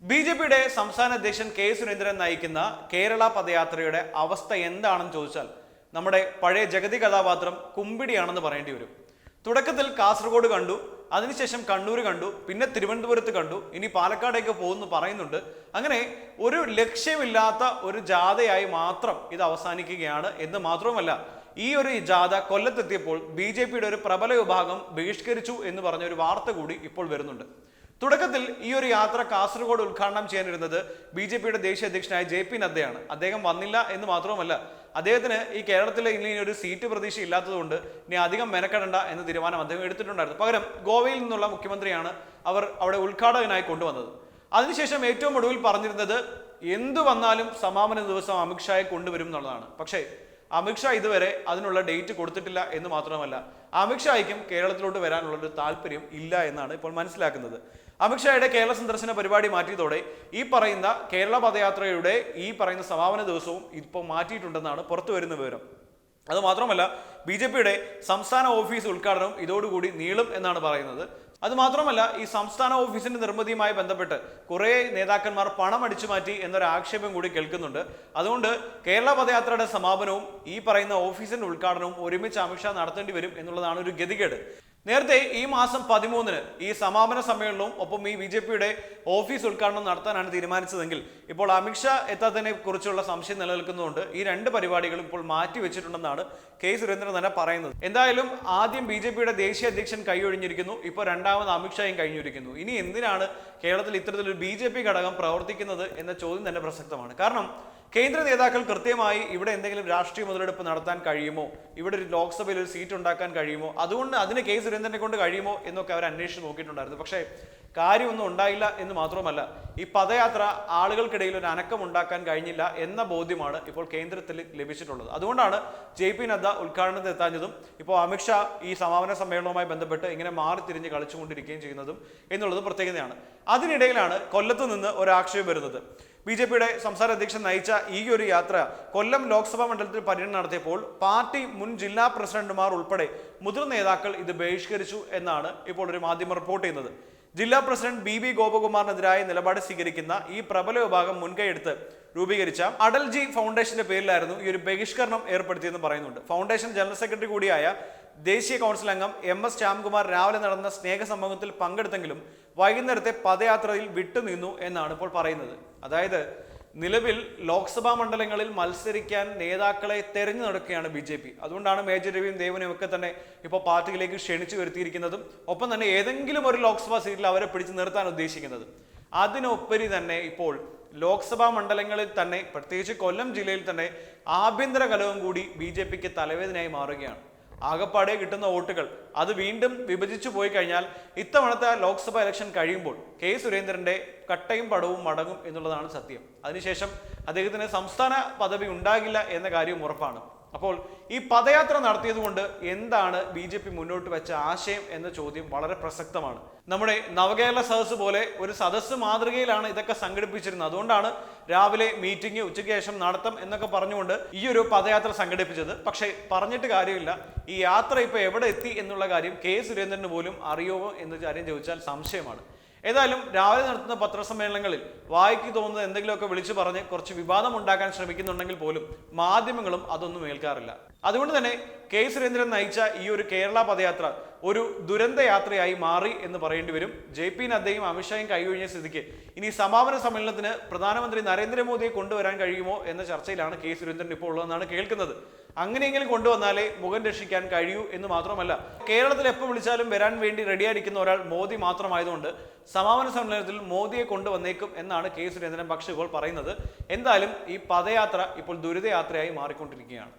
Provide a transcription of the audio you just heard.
ബി.ജെ.പിയുടെ സംസ്ഥാന അധ്യക്ഷൻ കെ സുരേന്ദ്രൻ നയിക്കുന്ന കേരള പദയാത്രയുടെ അവസ്ഥ എന്താണെന്ന് ചോദിച്ചാൽ നമ്മുടെ പഴയ ജഗതി കഥാപാത്രം കുമ്പിടിയാണെന്ന് പറയേണ്ടി വരും. തുടക്കത്തിൽ കാസർഗോഡ് കണ്ടു, അതിനുശേഷം കണ്ണൂർ കണ്ടു, പിന്നെ തിരുവനന്തപുരത്ത് കണ്ടു, ഇനി പാലക്കാടേക്ക് പോകുന്നു പറയുന്നുണ്ട്. അങ്ങനെ ഒരു ലക്ഷ്യമില്ലാത്ത ഒരു ജാഥയായി മാത്രം ഇത് അവസാനിക്കുകയാണ് എന്ന് മാത്രവുമല്ല, ഈ ഒരു ജാഥ കൊല്ലത്തെത്തിയപ്പോൾ ബി.ജെ.പിയുടെ ഒരു പ്രബല വിഭാഗം ബഹിഷ്കരിച്ചു എന്ന് പറഞ്ഞ ഒരു വാർത്ത കൂടി ഇപ്പോൾ വരുന്നുണ്ട്. തുടക്കത്തിൽ ഈ ഒരു യാത്ര കാസർഗോഡ് ഉദ്ഘാടനം ചെയ്യാനിരുന്നത് ബി.ജെ.പിയുടെ ദേശീയ അധ്യക്ഷനായ ജെ.പി. നദ്ദയാണ്. അദ്ദേഹം വന്നില്ല എന്ന് മാത്രവുമല്ല, അദ്ദേഹത്തിന് ഈ കേരളത്തിലെ ഇനി ഒരു സീറ്റ് പ്രതീക്ഷ ഇല്ലാത്തതുകൊണ്ട് ഇനി അധികം മെനക്കെടണ്ട എന്ന തീരുമാനം അദ്ദേഹം എടുത്തിട്ടുണ്ടായിരുന്നു. പകരം ഗോവയിൽ നിന്നുള്ള മുഖ്യമന്ത്രിയാണ് അവർ അവിടെ ഉദ്ഘാടകനായി കൊണ്ടുവന്നത്. അതിനുശേഷം ഏറ്റവും ഒടുവിൽ പറഞ്ഞിരുന്നത് എന്തു വന്നാലും സമാപന ദിവസം അമിത്ഷായെ കൊണ്ടുവരും എന്നുള്ളതാണ്. പക്ഷേ അമിത്ഷാ ഇതുവരെ അതിനുള്ള ഡേറ്റ് കൊടുത്തിട്ടില്ല എന്ന് മാത്രമല്ല, അമിത്ഷായ്ക്കും കേരളത്തിലോട്ട് വരാനുള്ളൊരു താല്പര്യം ഇല്ല എന്നാണ് ഇപ്പോൾ മനസ്സിലാക്കുന്നത്. അമിത്ഷായുടെ കേരള സന്ദർശന പരിപാടി മാറ്റിയതോടെ ഈ പറയുന്ന കേരള പദയാത്രയുടെ ഈ പറയുന്ന സമാപന ദിവസവും ഇപ്പോൾ മാറ്റിയിട്ടുണ്ടെന്നാണ് പുറത്തു വരുന്ന വിവരം. അതുമാത്രമല്ല, ബി.ജെ.പിയുടെ സംസ്ഥാന ഓഫീസ് ഉദ്ഘാടനം ഇതോടുകൂടി നീളും എന്നാണ് പറയുന്നത്. അതുമാത്രമല്ല, ഈ സംസ്ഥാന ഓഫീസിന്റെ നിർമ്മിതിയുമായി ബന്ധപ്പെട്ട് കുറെ നേതാക്കന്മാർ പണം അടിച്ചു മാറ്റി എന്നൊരു ആക്ഷേപം കൂടി കേൾക്കുന്നുണ്ട്. അതുകൊണ്ട് കേരള പദയാത്രയുടെ സമാപനവും ഈ പറയുന്ന ഓഫീസിന്റെ ഉദ്ഘാടനവും ഒരുമിച്ച് അമിത്ഷാ നടത്തേണ്ടി വരും എന്നുള്ളതാണ് ഒരു ഗതികേട്. നേരത്തെ ഈ മാസം 13-ന് ഈ സമാപന സമ്മേളനവും ഒപ്പം ഈ ബി.ജെ.പിയുടെ ഓഫീസ് ഉദ്ഘാടനം നടത്താനാണ് തീരുമാനിച്ചതെങ്കിൽ ഇപ്പോൾ അമിത്ഷാ എത്താത്തതിനെ കുറിച്ചുള്ള സംശയം നിലനിൽക്കുന്നതുകൊണ്ട് ഈ രണ്ട് പരിപാടികളും ഇപ്പോൾ മാറ്റിവെച്ചിട്ടുണ്ടെന്നാണ് കെ സുരേന്ദ്രൻ തന്നെ പറയുന്നത്. എന്തായാലും ആദ്യം ബി.ജെ.പിയുടെ ദേശീയ അധ്യക്ഷൻ കൈയൊഴിഞ്ഞിരിക്കുന്നു, ഇപ്പോൾ രണ്ടാമത് അമിത്ഷായും കഴിഞ്ഞിരിക്കുന്നു. ഇനി എന്തിനാണ് കേരളത്തിൽ ഇത്തരത്തിലൊരു ബി.ജെ.പി ഘടകം പ്രവർത്തിക്കുന്നത് എന്ന ചോദ്യം തന്നെ പ്രസക്തമാണ്. കാരണം കേന്ദ്ര നേതാക്കൾ കൃത്യമായി ഇവിടെ എന്തെങ്കിലും രാഷ്ട്രീയ മുതലെടുപ്പ് നടത്താൻ കഴിയുമോ, ഇവിടെ ഒരു ലോക്സഭയിൽ ഒരു സീറ്റ് ഉണ്ടാക്കാൻ കഴിയുമോ, അതുകൊണ്ട് അതിന് കെ സുരേന്ദ്രനെ കൊണ്ട് കഴിയുമോ എന്നൊക്കെ അവർ അന്വേഷിച്ച് നോക്കിയിട്ടുണ്ടായിരുന്നു. പക്ഷേ കാര്യമൊന്നും ഉണ്ടായില്ല എന്ന് മാത്രമല്ല, ഈ പദയാത്ര ആളുകൾക്കിടയിൽ ഒരു അനക്കം ഉണ്ടാക്കാൻ കഴിഞ്ഞില്ല എന്ന ബോധ്യമാണ് ഇപ്പോൾ കേന്ദ്രത്തിൽ ലഭിച്ചിട്ടുള്ളത്. അതുകൊണ്ടാണ് ജെ.പി. നദ്ദ ഉദ്ഘാടനത്തിൽ എത്താഞ്ഞതും ഇപ്പോൾ അമിത്ഷാ ഈ സമാപന സമ്മേളനവുമായി ബന്ധപ്പെട്ട് ഇങ്ങനെ മാറി തിരിഞ്ഞ് കളിച്ചുകൊണ്ടിരിക്കുകയും ചെയ്യുന്നതും എന്നുള്ളത് പ്രത്യേകതയാണ്. അതിനിടയിലാണ് കൊല്ലത്ത് നിന്ന് ഒരു ആക്ഷേപം വരുന്നത്. ബി.ജെ.പിയുടെ സംസ്ഥാന അധ്യക്ഷൻ നയിച്ച ഈ ഒരു യാത്ര കൊല്ലം ലോക്സഭാ മണ്ഡലത്തിൽ പര്യടനം നടത്തിയപ്പോൾ പാർട്ടി മുൻ ജില്ലാ പ്രസിഡന്റുമാർ ഉൾപ്പെടെ മുതിർന്ന നേതാക്കൾ ഇത് ബഹിഷ്കരിച്ചു എന്നാണ് ഇപ്പോൾ ഒരു മാധ്യമം റിപ്പോർട്ട് ചെയ്യുന്നത്. ജില്ലാ പ്രസിഡന്റ് ബി ഗോപകുമാറിനെതിരായ നിലപാട് സ്വീകരിക്കുന്ന ഈ പ്രബല വിഭാഗം മുൻകൈയെടുത്ത് രൂപീകരിച്ച അടൽജി ഫൗണ്ടേഷന്റെ പേരിലായിരുന്നു ഈ ഒരു ബഹിഷ്കരണം ഏർപ്പെടുത്തിയെന്ന് പറയുന്നുണ്ട്. ഫൗണ്ടേഷൻ ജനറൽ സെക്രട്ടറി കൂടിയായ ദേശീയ കൗൺസിൽ അംഗം M.S. ശ്യാംകുമാർ രാവിലെ നടന്ന സ്നേഹസംഗമത്തിൽ പങ്കെടുത്തെങ്കിലും വൈകുന്നേരത്തെ പദയാത്രയിൽ വിട്ടുനിന്നു എന്നാണ് ഇപ്പോൾ പറയുന്നത്. അതായത് നിലവിൽ ലോക്സഭാ മണ്ഡലങ്ങളിൽ മത്സരിക്കാൻ നേതാക്കളെ തെരഞ്ഞു നടക്കുകയാണ് ബി.ജെ.പി. അതുകൊണ്ടാണ് മേജർ രവിയും ദേവനും ഒക്കെ തന്നെ ഇപ്പോൾ പാർട്ടിയിലേക്ക് ക്ഷണിച്ചു വരുത്തിയിരിക്കുന്നതും ഒപ്പം തന്നെ ഏതെങ്കിലും ഒരു ലോക്സഭാ സീറ്റിൽ അവരെ പിടിച്ചു നിർത്താൻ ഉദ്ദേശിക്കുന്നത്. അതിനൊപ്പരി തന്നെ ഇപ്പോൾ ലോക്സഭാ മണ്ഡലങ്ങളിൽ തന്നെ പ്രത്യേകിച്ച് കൊല്ലം ജില്ലയിൽ തന്നെ ആഭ്യന്തര കലഹം കൂടി ബി.ജെ.പിക്ക് തലവേദനയായി മാറുകയാണ്. ആകപ്പാടെ കിട്ടുന്ന വോട്ടുകൾ അത് വീണ്ടും വിഭജിച്ചു പോയി കഴിഞ്ഞാൽ ഇത്തവണത്തെ ലോക്സഭ ഇലക്ഷൻ കഴിയുമ്പോൾ കെ സുരേന്ദ്രന്റെ കട്ടയും പടവും മടങ്ങും എന്നുള്ളതാണ് സത്യം. അതിനുശേഷം അദ്ദേഹത്തിന് സംസ്ഥാന പദവി ഉണ്ടാകില്ല എന്ന കാര്യം ഉറപ്പാണ്. അപ്പോൾ ഈ പദയാത്ര നടത്തിയത് കൊണ്ട് എന്താണ് ബി.ജെ.പി. മുന്നോട്ട് വെച്ച ആശയം എന്ന ചോദ്യം വളരെ പ്രസക്തമാണ്. നമ്മുടെ നവകേരള സദസ്സ് പോലെ ഒരു സദസ്സ് മാതൃകയിലാണ് ഇതൊക്കെ സംഘടിപ്പിച്ചിരുന്നത്. അതുകൊണ്ടാണ് രാവിലെ മീറ്റിംഗ്, ഉച്ചയ്ക്ക് ശേഷം നടത്തം എന്നൊക്കെ പറഞ്ഞുകൊണ്ട് ഈ ഒരു പദയാത്ര സംഘടിപ്പിച്ചത്. പക്ഷേ പറഞ്ഞിട്ട് കാര്യമില്ല, ഈ യാത്ര ഇപ്പോൾ എവിടെ എത്തി എന്നുള്ള കാര്യം കെ സുരേന്ദ്രന് പോലും അറിയുമോ എന്ന കാര്യം ചോദിച്ചാൽ സംശയമാണ്. ഏതായാലും രാവിലെ നടത്തുന്ന പത്രസമ്മേളനങ്ങളിൽ വായിക്ക് തോന്നുന്നത് എന്തെങ്കിലുമൊക്കെ വിളിച്ചു പറഞ്ഞ് കുറച്ച് വിവാദം ഉണ്ടാക്കാൻ ശ്രമിക്കുന്നുണ്ടെങ്കിൽ പോലും മാധ്യമങ്ങളും അതൊന്നും ഏൽക്കാറില്ല. അതുകൊണ്ട് തന്നെ കെ സുരേന്ദ്രൻ നയിച്ച ഈ ഒരു കേരള പദയാത്ര ഒരു ദുരന്ത യാത്രയായി മാറി എന്ന് പറയേണ്ടി വരും. ജെ.പി. നദ്ദയും അമിത്ഷായും കൈയൊഴിഞ്ഞ സ്ഥിതിക്ക് ഇനി സമാപന സമ്മേളനത്തിന് പ്രധാനമന്ത്രി നരേന്ദ്രമോദിയെ കൊണ്ടുവരാൻ കഴിയുമോ എന്ന ചർച്ചയിലാണ് കെ സുരേന്ദ്രൻ ഇപ്പോൾ ഉള്ളതെന്നാണ് കേൾക്കുന്നത്. അങ്ങനെയെങ്കിലും കൊണ്ടുവന്നാലേ മുഖം രക്ഷിക്കാൻ കഴിയൂ എന്ന് മാത്രമല്ല, കേരളത്തിൽ എപ്പോൾ വിളിച്ചാലും വരാൻ വേണ്ടി റെഡിയായിരിക്കുന്ന ഒരാൾ മോദി മാത്രമായതുകൊണ്ട് സമാപന സമ്മേളനത്തിൽ മോദിയെ കൊണ്ടുവന്നേക്കും എന്നാണ് കെ സുരേന്ദ്രൻ പക്ഷേ ഇപ്പോൾ പറയുന്നത്. എന്തായാലും ഈ പദയാത്ര ഇപ്പോൾ ദുരിതയാത്രയായി മാറിക്കൊണ്ടിരിക്കുകയാണ്.